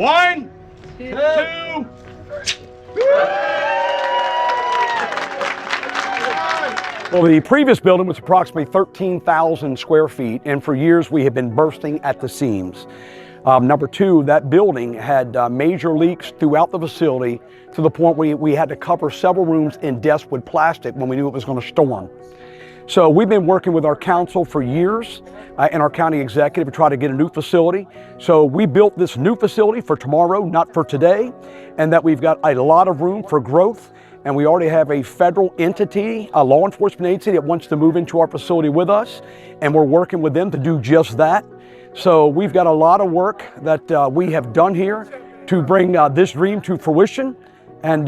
1, 2. Well, the previous building was approximately 13,000 square feet, and for years we have been bursting at the seams. Number two, that building had major leaks throughout the facility to the point where we had to cover several rooms in Deskwood plastic when we knew it was going to storm. So we've been working with our council for years and our county executive to try to get a new facility. So we built this new facility for tomorrow, not for today, and that we've got a lot of room for growth. And we already have a federal entity, a law enforcement agency that wants to move into our facility with us, and we're working with them to do just that. So we've got a lot of work that we have done here to bring this dream to fruition. And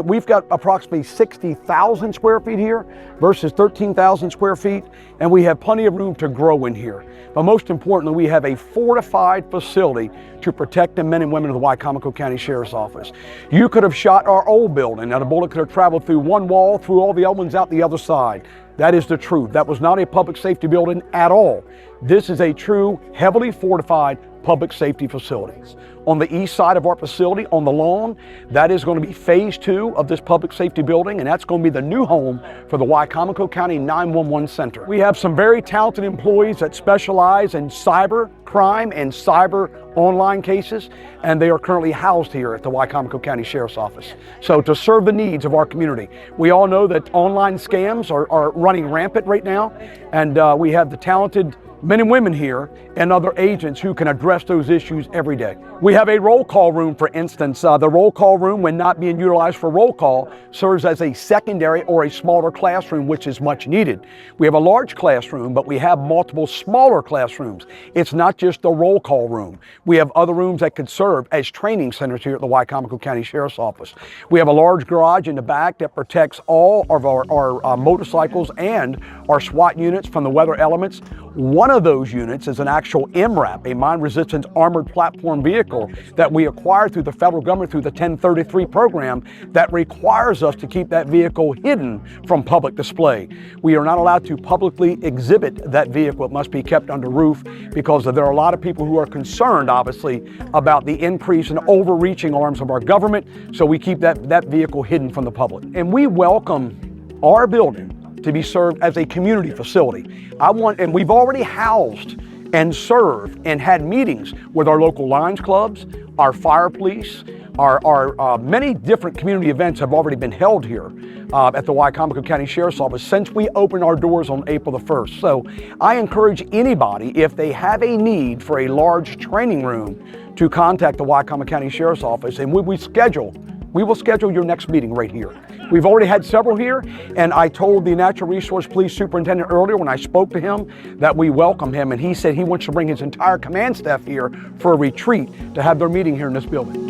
we've got approximately 60,000 square feet here versus 13,000 square feet, and we have plenty of room to grow in here. But most importantly, we have a fortified facility to protect the men and women of the Wicomico County Sheriff's Office. You could have shot our old building, and a bullet could have traveled through one wall, through all the other ones out the other side. That is the truth. That was not a public safety building at all. This is a true, heavily fortified public safety facilities. On the east side of our facility, on the lawn, that is going to be phase 2 of this public safety building, and that's going to be the new home for the Wicomico County 911 Center. We have some very talented employees that specialize in cyber crime and cyber online cases, and they are currently housed here at the Wicomico County Sheriff's Office. So to serve the needs of our community. We all know that online scams are running rampant right now, and we have the talented men and women here and other agents who can address those issues every day. We have a roll call room, for instance. The roll call room, when not being utilized for roll call, serves as a secondary or a smaller classroom, which is much needed. We have a large classroom, but we have multiple smaller classrooms. It's not just the roll call room. We have other rooms that could serve as training centers here at the Wicomico County Sheriff's Office. We have a large garage in the back that protects all of our motorcycles and our SWAT units from the weather elements. One of those units is an actual MRAP, a mine-resistant armored platform vehicle that we acquired through the federal government through the 1033 program that requires us to keep that vehicle hidden from public display. We are not allowed to publicly exhibit that vehicle. It must be kept under roof because there are a lot of people who are concerned, obviously, about the increase in overreaching arms of our government, so we keep that vehicle hidden from the public. And we welcome our building to be served as a community facility. And we've already housed and served and had meetings with our local Lions clubs, our fire police, our many different community events have already been held here at the Wicomico County Sheriff's Office since we opened our doors on April the 1st. So I encourage anybody, if they have a need for a large training room, to contact the Wicomico County Sheriff's Office, and we will schedule your next meeting right here. We've already had several here, and I told the Natural Resource Police Superintendent earlier when I spoke to him that we welcome him, and he said he wants to bring his entire command staff here for a retreat to have their meeting here in this building.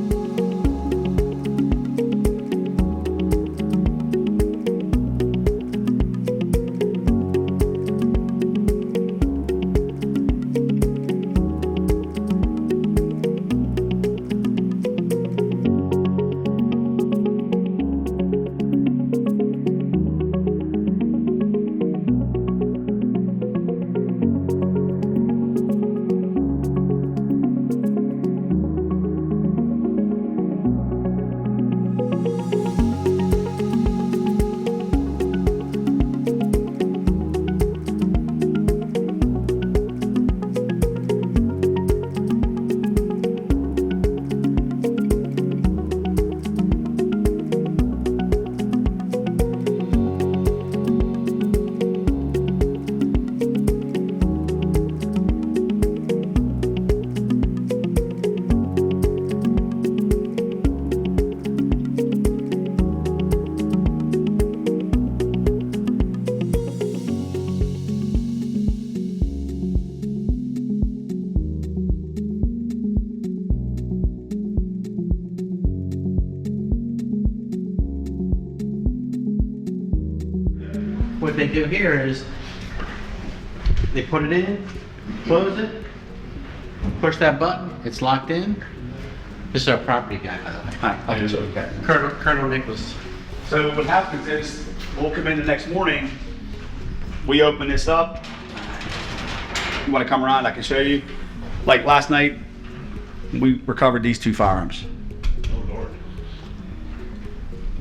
What they do here is they put it in, close it, push that button, it's locked in. This is our property guy, by the way. Hi. Colonel Nicholas. So what happens is we'll come in the next morning, we open this up. You want to come around, I can show you. Like last night, we recovered these 2 firearms.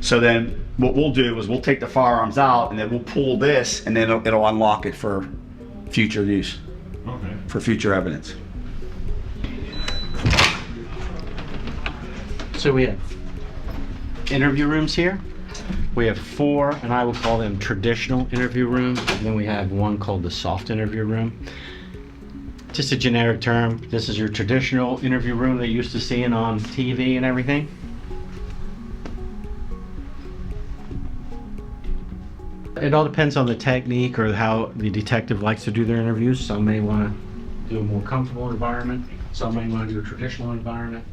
So then what we'll do is we'll take the firearms out and then we'll pull this and then it'll unlock it for future use, for future evidence. So we have interview rooms here. We have 4, and I will call them traditional interview rooms. And then we have one called the soft interview room. Just a generic term. This is your traditional interview room that you used to seeing on TV and everything. It all depends on the technique or how the detective likes to do their interviews. Some may want to do a more comfortable environment. Some may want to do a traditional environment.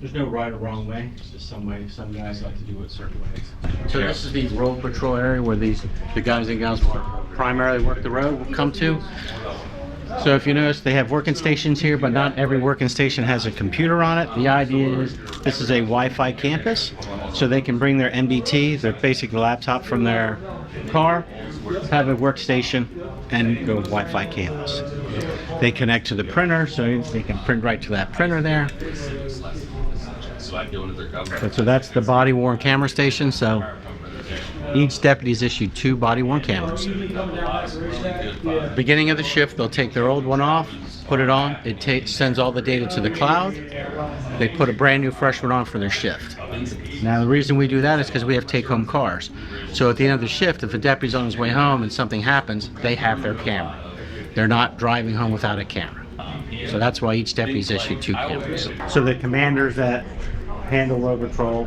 There's no right or wrong way. It's just some way. Some guys like to do it certain ways. So this is the road patrol area where the guys and gals who primarily work the road will come to. So if you notice, they have working stations here, but not every working station has a computer on it. The idea is this is a Wi-Fi campus, so they can bring their MBT, their basic laptop from their car, have a workstation, and go Wi-Fi campus. They connect to the printer, so they can print right to that printer there. So that's the body-worn camera station. So each deputy is issued 2 body-worn cameras. Beginning of the shift, they'll take their old one off, put it on. It sends all the data to the cloud. They put a brand new fresh one on for their shift. Now the reason we do that is because we have take-home cars. So at the end of the shift, if a deputy's on his way home and something happens, they have their camera. They're not driving home without a camera. So that's why each deputy's issued 2 cameras. So the commanders that handle road patrol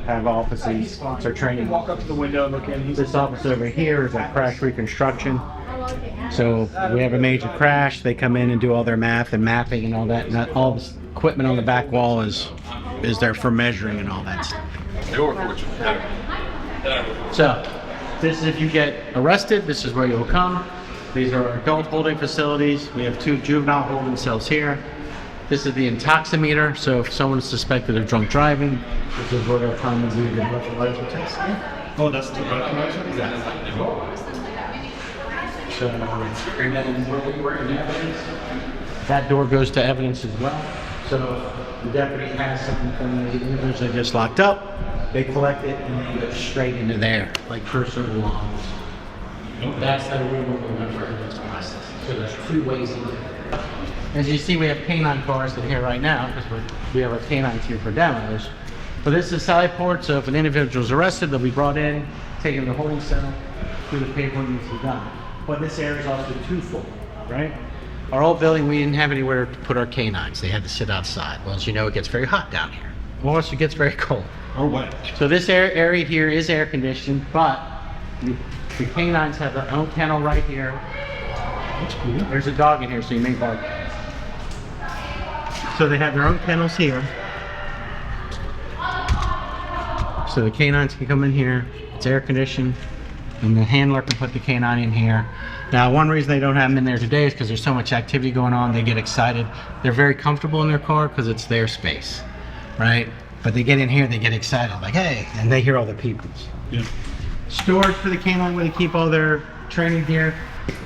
have offices. So training. Walk up to the window, look in. This office over here is a crash reconstruction. So we have a major crash. They come in and do all their math and mapping and all that. And all this equipment on the back wall is there for measuring and all that stuff. So this is if you get arrested, this is where you'll come. These are our adult holding facilities. We have 2 juvenile holding cells here. This is the intoximeter, so if someone is suspected of drunk driving, this is where they'll come and do the breathalyzer test. Oh, that's the breathalyzer? So, that door goes to evidence as well. So the deputy has something from the individuals that just locked up, they collect it and they go straight into there, like personal belongings. That's the removal of evidence process. So there's 2 ways in there. As you see, we have canine cars in here right now because we have our canines here for demos. But this is Sally Port, so if an individual is arrested, they'll be brought in, taken to the holding cell, do the paperwork needs to be done. But this area is also twofold, right? Our old building, we didn't have anywhere to put our canines. They had to sit outside. Well, as you know, it gets very hot down here. Well, also it gets very cold. Or what? So this area here is air conditioned, but the canines have their own kennel right here. That's cool. There's a dog in here, so you may bark. So they have their own kennels here. So the canines can come in here. It's air conditioned, and the handler can put the canine in here. Now, one reason they don't have them in there today is because there's so much activity going on. They get excited. They're very comfortable in their car because it's their space, right? But they get in here, they get excited, like, hey, and they hear all the peoples. Yeah. Storage for the canine where they keep all their training gear.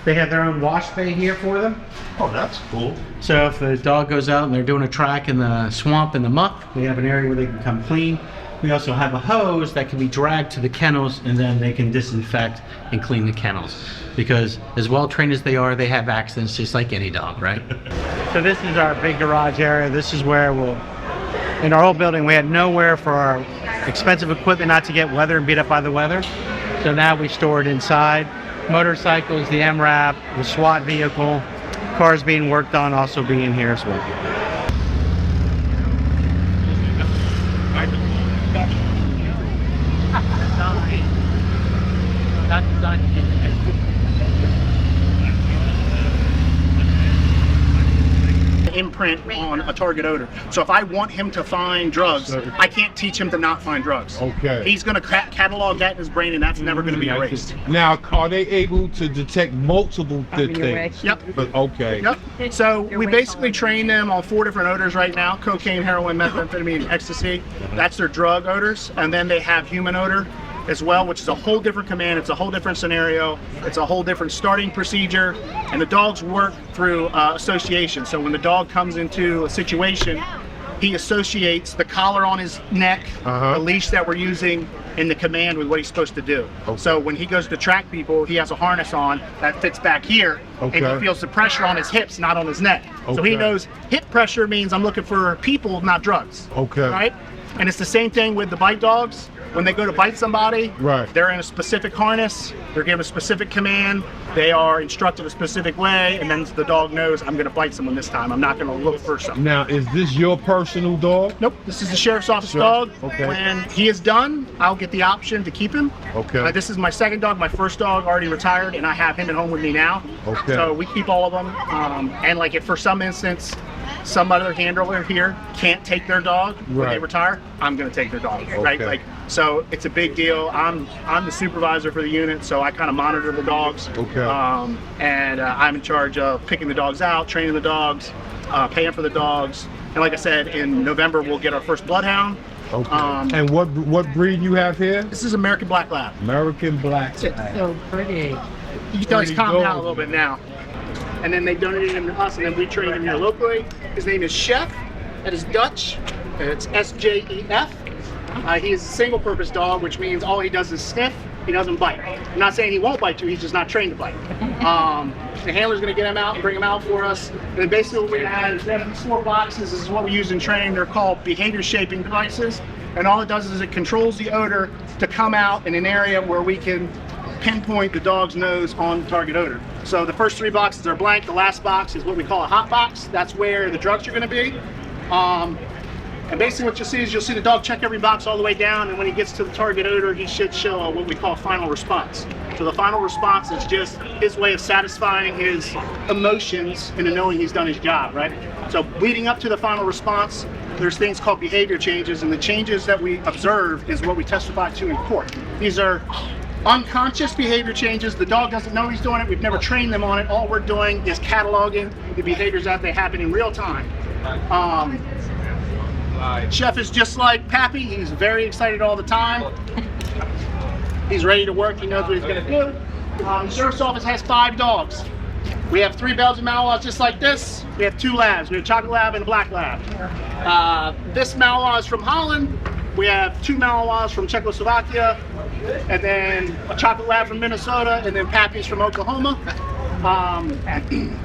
They have their own wash bay here for them. Oh, that's cool. So if the dog goes out and they're doing a track in the swamp and the muck, we have an area where they can come clean. We also have a hose that can be dragged to the kennels and then they can disinfect and clean the kennels. Because as well trained as they are, they have accidents just like any dog, right? So this is our big garage area. This is where in our old building, we had nowhere for our expensive equipment not to get weathered and beat up by the weather. So now we store it inside. Motorcycles, the MRAP, the SWAT vehicle, cars being worked on also being here as well. That's done. Imprint on a target odor. So if I want him to find drugs, I can't teach him to not find drugs. Okay. He's going to catalog that in his brain, and that's never going to be erased. Now, are they able to detect multiple things? Yep. But okay. Yep. So we basically train them on 4 different odors right now: cocaine, heroin, methamphetamine, ecstasy. That's their drug odors, and then they have human odor as well, which is a whole different command. It's a whole different scenario. It's a whole different starting procedure, and the dogs work through association. So when the dog comes into a situation, he associates the collar on his neck, Uh-huh. the leash that we're using, and the command with what he's supposed to do. So when he goes to track people, he has a harness on that fits back here, and Okay. he feels the pressure on his hips, not on his neck. So Okay. he knows hip pressure means I'm looking for people, not drugs. Okay. Right? And it's the same thing with the bite dogs. When they go to bite somebody, Right. they're in a specific harness, they're given a specific command, they are instructed a specific way, and then the dog knows I'm gonna bite someone this time. I'm not gonna look for something. Now, is this your personal dog? Nope, this is the sheriff's office Sure. dog. Okay. When he is done, I'll get the option to keep him. Okay. This is my second dog. My first dog already retired, and I have him at home with me now. Okay. So we keep all of them. And like if for some instance, some other handler here can't take their dog when they Right. retire, I'm gonna take their dog, right? Okay. Like, so it's a big deal. I'm the supervisor for the unit, so I kind of monitor the dogs. Okay. And I'm in charge of picking the dogs out, training the dogs, paying for the dogs. And like I said, in November we'll get our first bloodhound. Okay. And what breed you have here? This is American Black Lab. American Black. So pretty. You can tell he's Pretty calmed down a dog. little bit now. And then they donated him to us, and then we trained him here locally. His name is Chef. That is Dutch. It's SJEF. He is a single-purpose dog, which means all he does is sniff. He doesn't bite. I'm not saying he won't bite you. He's just not trained to bite. The handler's going to get him out and bring him out for us. And then basically what we have is these 4 boxes. This is what we use in training. They're called behavior shaping devices. And all it does is it controls the odor to come out in an area where we can pinpoint the dog's nose on target odor. So the first 3 boxes are blank. The last box is what we call a hot box. That's where the drugs are going to be. And basically what you'll see is you'll see the dog check every box all the way down, and when he gets to the target odor, he should show what we call final response. So the final response is just his way of satisfying his emotions into knowing he's done his job, right? So leading up to the final response, there's things called behavior changes, and the changes that we observe is what we testify to in court. These are unconscious behavior changes. The dog doesn't know he's doing it. We've never trained them on it. All we're doing is cataloging the behaviors as they happen in real time. Chef is just like Pappy. He's very excited all the time. He's ready to work. He knows what he's going to do. The sheriff's office has 5 dogs. We have 3 Belgian Malinois just like this. We have 2 labs. We have a chocolate lab and a black lab. This Malinois is from Holland. We have 2 Malinois from Czechoslovakia, and then a chocolate lab from Minnesota, and then Pappy's from Oklahoma.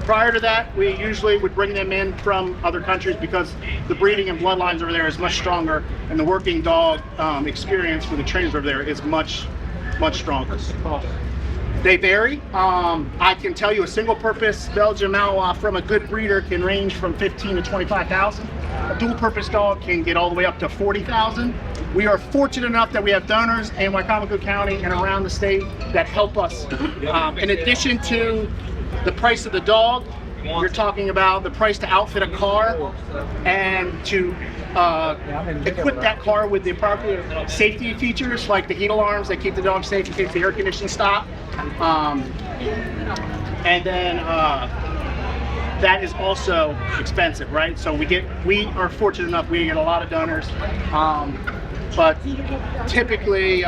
Prior to that, we usually would bring them in from other countries because the breeding and bloodlines over there is much stronger, and the working dog experience for the trainers over there is much stronger. They vary. I can tell you a single-purpose Belgian Malinois from a good breeder can range from 15 to 25,000. A dual-purpose dog can get all the way up to 40,000. We are fortunate enough that we have donors in Wicomico County and around the state that help us. In addition to the price of the dog, you're talking about the price to outfit a car and to equip that car with the appropriate safety features like the heat alarms that keep the dog safe in case the air conditioning stops. And then that is also expensive, right? So we are fortunate enough, we get a lot of donors. But typically,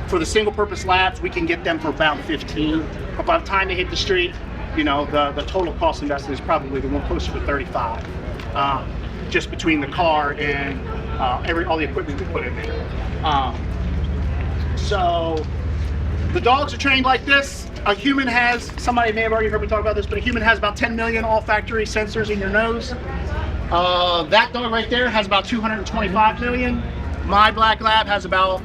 for the single-purpose labs, we can get them for about 15. But by the time they hit the street, you know, the total cost invested is probably the one closer to 35, just between the car and all the equipment we put in there. So the dogs are trained like this. A human has, somebody may have already heard me talk about this, but a human has about 10 million olfactory sensors in your nose. That dog right there has about 225 million. My black lab has about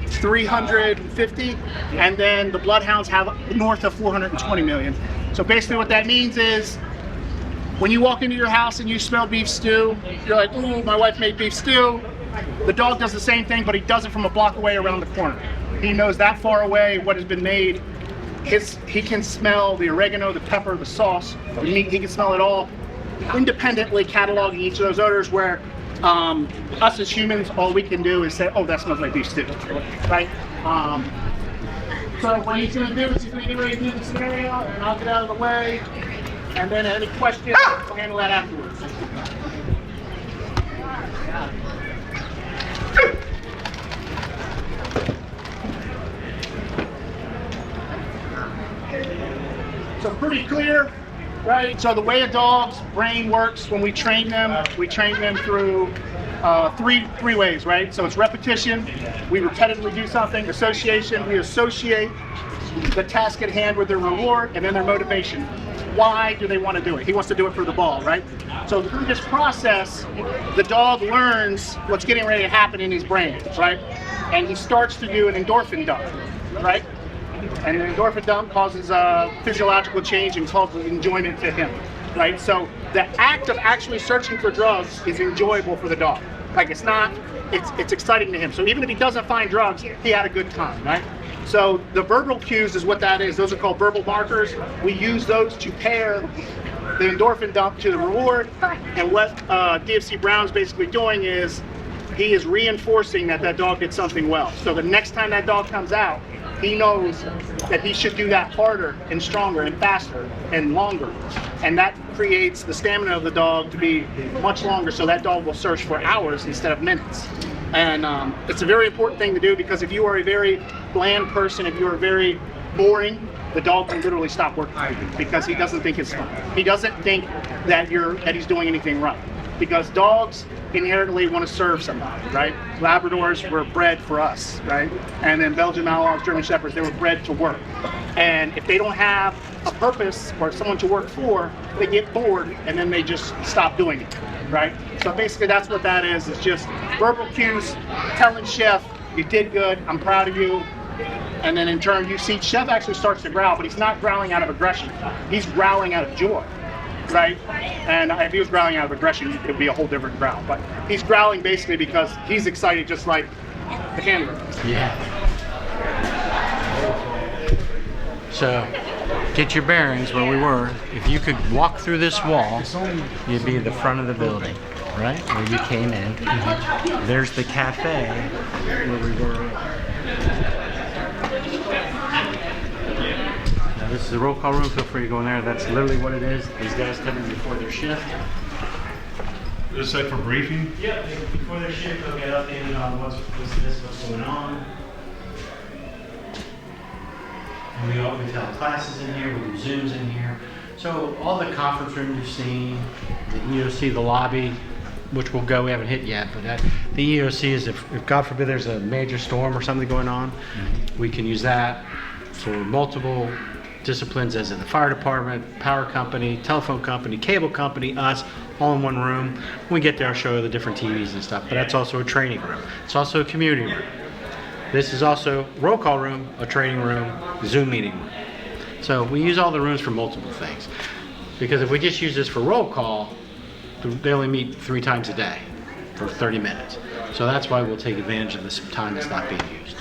350, and then the bloodhounds have north of 420 million. So basically what that means is when you walk into your house and you smell beef stew, you're like, ooh, my wife made beef stew. The dog does the same thing, but he does it from a block away around the corner. He knows that far away what has been made. He can smell the oregano, the pepper, the sauce, the meat. He can smell it all independently, cataloging each of those odors, where us as humans, all we can do is say, oh, that smells like beef stew, right? So what he's gonna do is he's gonna get ready to do the scenario, and I'll get out of the way, and then any questions, we'll handle that afterwards. So pretty clear, Right. So the way a dog's brain works when we train them through three ways, right? So it's repetition, we repetitively do something; association, we associate the task at hand with their reward, and then their motivation. Why do they want to do it? He wants to do it for the ball, right? So through this process, the dog learns what's getting ready to happen in his brain, right? And he starts to do an endorphin dump, right? And an endorphin dump causes a physiological change and causes enjoyment to him, right? So the act of actually searching for drugs is enjoyable for the dog. Like it's exciting to him. So even if he doesn't find drugs, he had a good time, right? So the verbal cues is what that is. Those are called verbal markers. We use those to pair the endorphin dump to the reward. And what DFC Brown's basically doing is he is reinforcing that dog did something well. So the next time that dog comes out, he knows that he should do that harder and stronger and faster and longer. And that creates the stamina of the dog to be much longer, so that dog will search for hours instead of minutes. And it's a very important thing to do, because if you are a very bland person, if you are very boring, the dog can literally stop working for you because he doesn't think it's fun. He doesn't think that he's doing anything right. Because dogs inherently want to serve somebody, right? Labradors were bred for us, right? And then Belgian Malinois, German Shepherds, they were bred to work. And if they don't have a purpose or someone to work for, they get bored and then they just stop doing it, right? So basically that's what that is. It's just verbal cues, telling Chef, you did good, I'm proud of you. And then in turn, you see Chef actually starts to growl, but he's not growling out of aggression. He's growling out of joy. Right? And if he was growling out of aggression, it would be a whole different growl. But he's growling basically because he's excited, just like the handler. Yeah. So, get your bearings where we were. If you could walk through this wall, you'd be at the front of the building, right? Where you came in. There's the cafe where we were. This is the roll call room. Feel free to go in there. That's literally what it is. These guys come in before their shift. Is that for briefing? Yeah, before their shift, they'll get updated on what's going on. And we have classes in here. We do Zooms in here. So all the conference rooms you've seen, the EOC, the lobby, which we'll go. We haven't hit yet, but the EOC is if God forbid there's a major storm or something going on, we can use that for multiple disciplines, as in the fire department, power company, telephone company, cable company, us, all in one room. When we get there, I'll show you the different TVs and stuff, but that's also a training room. It's also a community room. This is also roll call room, a training room, Zoom meeting room. So we use all the rooms for multiple things. Because if we just use this for roll call, they only meet 3 times a day for 30 minutes. So that's why we'll take advantage of this time that's not being used.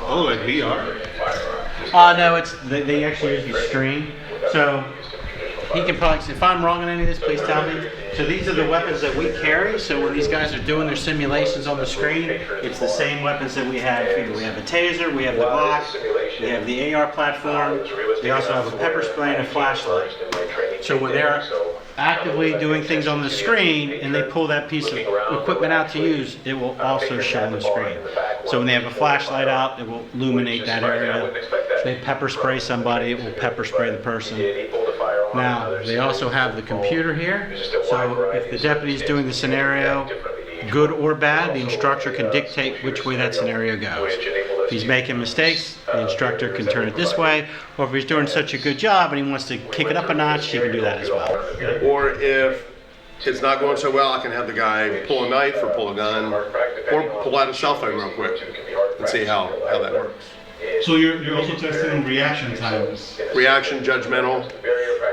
Oh, like VR? No, they actually use the screen. So he can probably, if I'm wrong on any of this, please tell me. So these are the weapons that we carry. So when these guys are doing their simulations on the screen, it's the same weapons that we have here. We have a taser, we have the Glock, we have the AR platform. We also have a pepper spray and a flashlight. So when they're actively doing things on the screen and they pull that piece of equipment out to use, it will also show on the screen. So when they have a flashlight out, it will illuminate that area. If they pepper spray somebody, it will pepper spray the person. Now, they also have the computer here. So if the deputy is doing the scenario, good or bad, the instructor can dictate which way that scenario goes. If he's making mistakes, the instructor can turn it this way, or if he's doing such a good job and he wants to kick it up a notch, he can do that as well. Or if it's not going so well, I can have the guy pull a knife or pull a gun or pull out a cell phone real quick and see how that works. So you're also testing reaction times. Reaction, judgmental.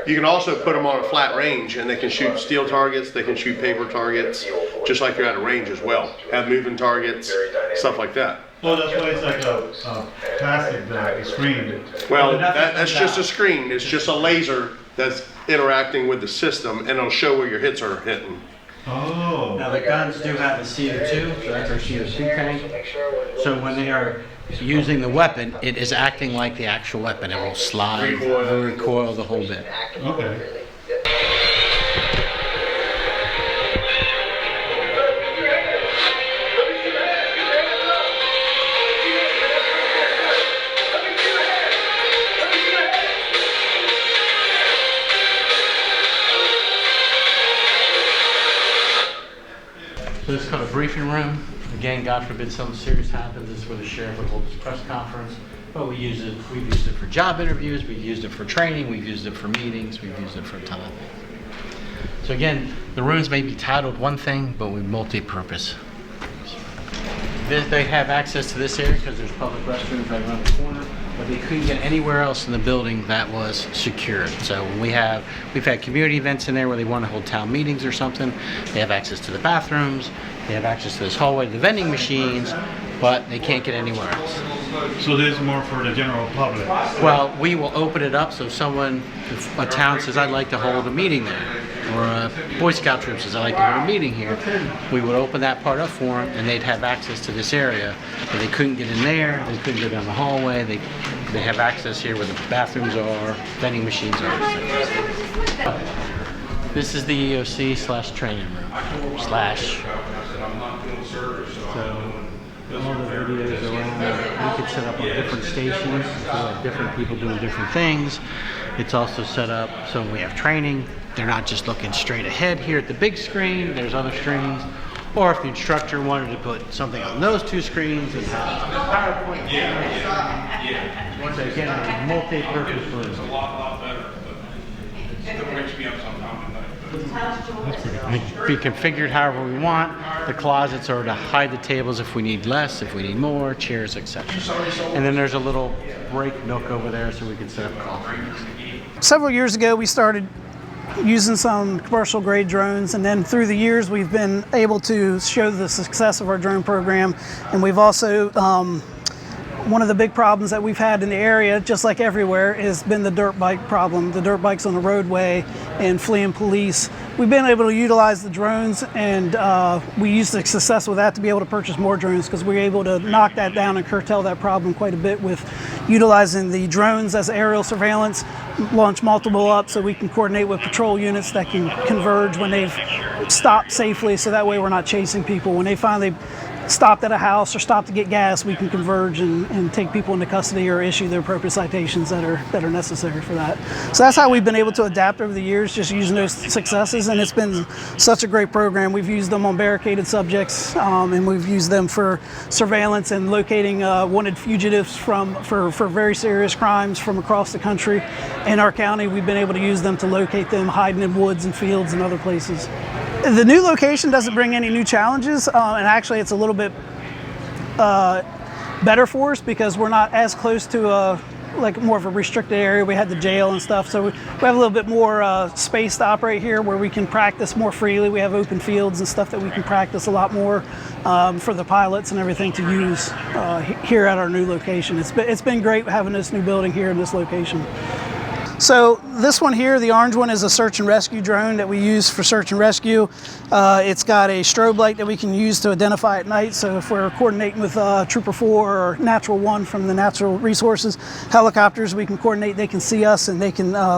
You can also put them on a flat range and they can shoot steel targets, they can shoot paper targets, just like you're at a range as well. Have moving targets, stuff like that. Well, that's why it's like a plastic screen. Well, that's just a screen. It's just a laser that's interacting with the system and it'll show where your hits are hitting. Oh. Now the guns do have a CO2, so that's our CO2 tank. So when they are using the weapon, it is acting like the actual weapon. It will slide, recoil the whole bit. Okay. So it's called a briefing room. Again, God forbid something serious happens, this is where the sheriff would hold his press conference. But we've used it for job interviews, we've used it for training, we've used it for meetings, we've used it for a ton of things. So again, the rooms may be titled one thing, but we're multi-purpose. They have access to this area because there's public restrooms right around the corner, but they couldn't get anywhere else in the building that was secured. So when we've had community events in there where they want to hold town meetings or something, they have access to the bathrooms, they have access to this hallway, the vending machines, but they can't get anywhere else. So this is more for the general public? Well, we will open it up so if a town says, I'd like to hold a meeting there, or a Boy Scout troop says, I'd like to hold a meeting here, we would open that part up for them and they'd have access to this area. But they couldn't get in there, they couldn't go down the hallway, they have access here where the bathrooms are, vending machines are. This is the EOC / training room So all the videos around, we could set up on different stations, so have different people doing different things. It's also set up so when we have training, they're not just looking straight ahead here at the big screen, there's other screens. Or if the instructor wanted to put something on those two screens and have PowerPoint. So again, a multi-purpose room. It can be configured however we want. The closets are to hide the tables if we need less, if we need more, chairs, etc. And then there's a little break nook over there so we can set up coffee. Several years ago, we started using some commercial grade drones, and then through the years we've been able to show the success of our drone program. And we've also one of the big problems that we've had in the area, just like everywhere, has been the dirt bike problem. The dirt bikes on the roadway and fleeing police. We've been able to utilize the drones, and we used the success with that to be able to purchase more drones because we were able to knock that down and curtail that problem quite a bit with utilizing the drones as aerial surveillance, launch multiple up so we can coordinate with patrol units that can converge when they've stopped safely, so that way we're not chasing people. When they finally stopped at a house or stopped to get gas, we can converge and take people into custody or issue the appropriate citations that are necessary for that. So that's how we've been able to adapt over the years, just using those successes, and it's been such a great program. We've used them on barricaded subjects, and we've used them for surveillance and locating wanted fugitives for very serious crimes from across the country. In our county, we've been able to use them to locate them hiding in woods and fields and other places. The new location doesn't bring any new challenges, and actually it's a little bit better for us because we're not as close to like more of a restricted area. We had the jail and stuff, so we have a little bit more space to operate here where we can practice more freely. We have open fields and stuff that we can practice a lot more for the pilots and everything to use here at our new location. It's been great having this new building here in this location. So this one here, the orange one, is a search and rescue drone that we use for search and rescue. It's got a strobe light that we can use to identify at night. So if we're coordinating with Trooper 4 or Natural 1 from the Natural Resources helicopters, we can coordinate. They can see us and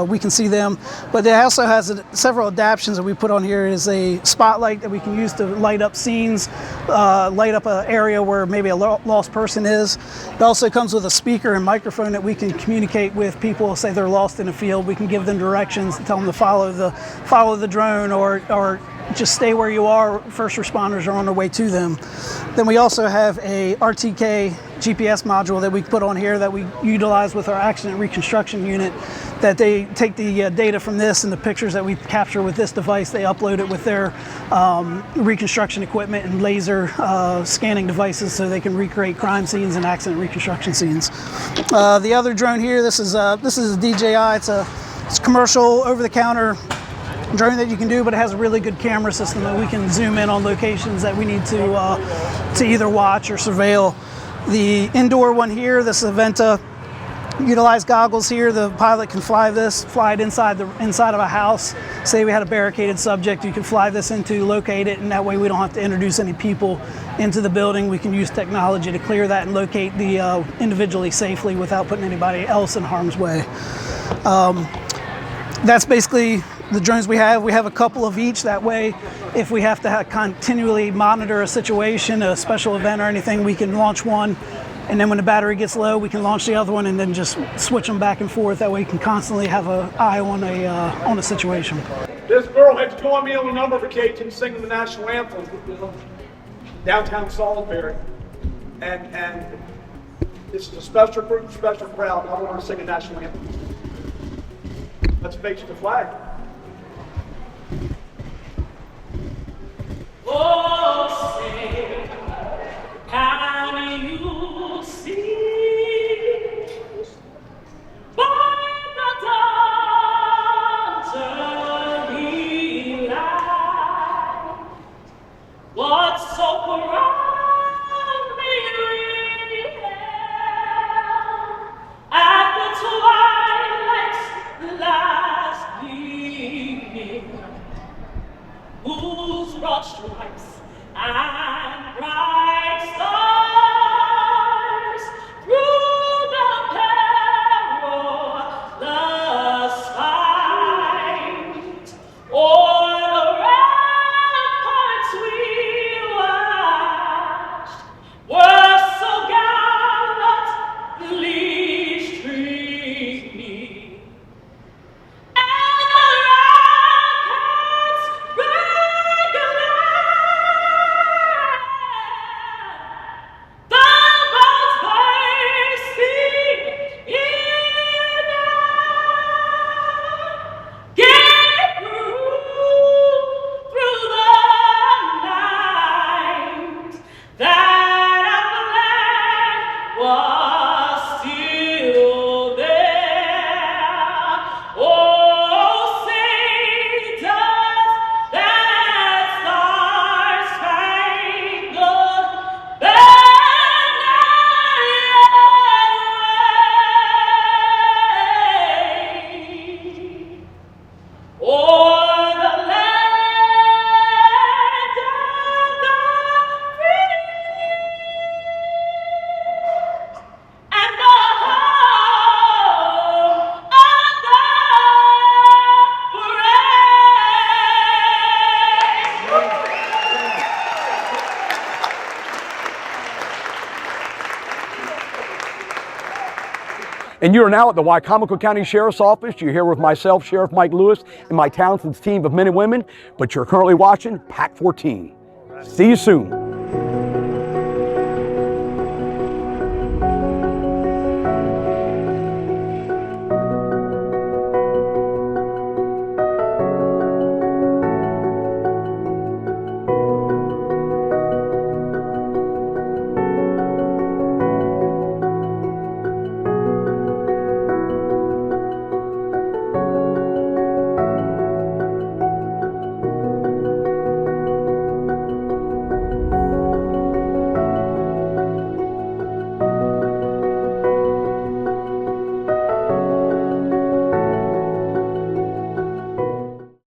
we can see them. But it also has several adaptations that we put on here. It is a spotlight that we can use to light up scenes, light up an area where maybe a lost person is. It also comes with a speaker and microphone that we can communicate with people, say they're lost in a field. We can give them directions, tell them to follow the drone or just stay where you are. First responders are on their way to them. Then we also have a RTK GPS module that we put on here that we utilize with our accident reconstruction unit, that they take the data from this and the pictures that we capture with this device, they upload it with their reconstruction equipment and laser scanning devices so they can recreate crime scenes and accident reconstruction scenes. The other drone here, this is a DJI. It's a commercial over-the-counter drone that you can do, but it has a really good camera system that we can zoom in on locations that we need to either watch or surveil. The indoor one here, this is a Venta. Utilize goggles here. The pilot can fly it inside of a house. Say we had a barricaded subject, you can fly this into, locate it, and that way we don't have to introduce any people into the building. We can use technology to clear that and locate the individually safely without putting anybody else in harm's way. That's basically the drones we have. We have a couple of each. That way, if we have to continually monitor a situation, a special event or anything, we can launch one, and then when the battery gets low, we can launch the other one and then just switch them back and forth. That way we can constantly have an eye on a situation. This girl has joined me on a number of occasions singing the national anthem downtown Salisbury. And this is a special group, special crowd. I want her to sing a national anthem. Let's face the flag. Oh, say, can you see by the dawn's early light what so proudly held at the twilight's last gleaming, whose broad stripes and bright stars through the perilous fight o'er the ramparts we watched were so gallantly streaming. And the rockets the boats bursting in get through the night that our land was still there. Oh, say does that star-spangled banner yet wave o'er the land of the free and the home of the And you are now at the Wicomico County Sheriff's Office. You're here with myself, Sheriff Mike Lewis, and my Townsend's team of men and women, but you're currently watching PAC 14. See you soon.